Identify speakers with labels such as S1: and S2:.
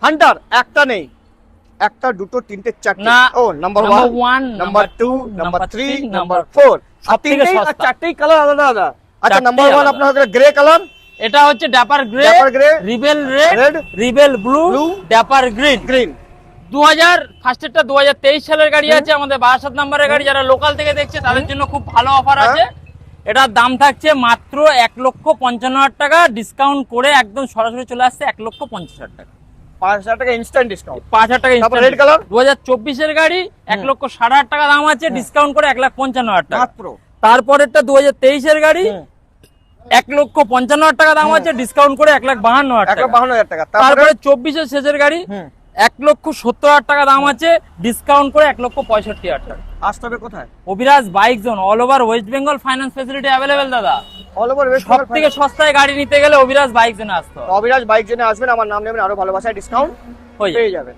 S1: Hunter একটা নেই, একটা দুটো তিনটে চারটে
S2: না,
S1: ও number
S2: number
S1: 1
S2: one,
S1: number
S2: number
S1: 2
S2: two,
S1: number
S2: number
S1: 3
S2: three,
S1: number
S2: number
S1: 4
S2: সব থেকে
S1: তিনটেই
S2: সস্তা।
S1: চারটেই কালার আলাদা আলাদা। আচ্ছা
S2: চারটেই
S1: নাম্বার 1
S2: আলাদা।
S1: আপনার হবে গ্রে কালার,
S2: এটা হচ্ছে dapper grey,
S1: Dapper grey,
S2: rebel red,
S1: red,
S2: rebel blue,
S1: blue,
S2: dapper green.
S1: Green.
S2: 2000 ফার্স্টেরটা 2023 সালের গাড়ি আছে, আমাদের 62 নম্বরের গাড়ি। যারা লোকাল থেকে দেখছে তাদের জন্য খুব ভালো অফার
S1: হ্যাঁ।
S2: আছে। এটার দাম থাকছে মাত্র 1,55,000 টাকা, ডিসকাউন্ট করে একদম সরাসরি চলে আসছে 1,50,000 টাকা।
S1: 5000 টাকা ইনস্ট্যান্ট ডিসকাউন্ট।
S2: 5,000 টাকা
S1: তারপর
S2: instant।
S1: red color?
S2: 2024 এর গাড়ি 1,60,000 টাকা দাম আছে, ডিসকাউন্ট করে 1,55,000 টাকা।
S1: মাত্র
S2: তারপরেরটা 2023 এর গাড়ি 1,55,000 টাকা দাম আছে, ডিসকাউন্ট করে 1,52,000 টাকা।
S1: 1,52,000 টাকা। তারপরে
S2: তারপরে 24 এর শেষের গাড়ি 1,70,000 টাকা দাম আছে, ডিসকাউন্ট করে 1,65,000 টাকা।
S1: আসতে হবে কোথায়?
S2: Abhiraj bike zone, all over West Bengal, finance facility available দাদা।
S1: অল ওভার ওয়েস্ট
S2: সব থেকে সস্তায় গাড়ি নিতে গেলে অভিরাজ বাইক জোনে আসতে হবে।
S1: অবিরাজ বাইক জেনে আসবেন, আমার নাম নেবেন, আরো ভালোবাসায় ডিসকাউন্ট
S2: হয়ে যাবে।
S1: পেয়ে যাবেন।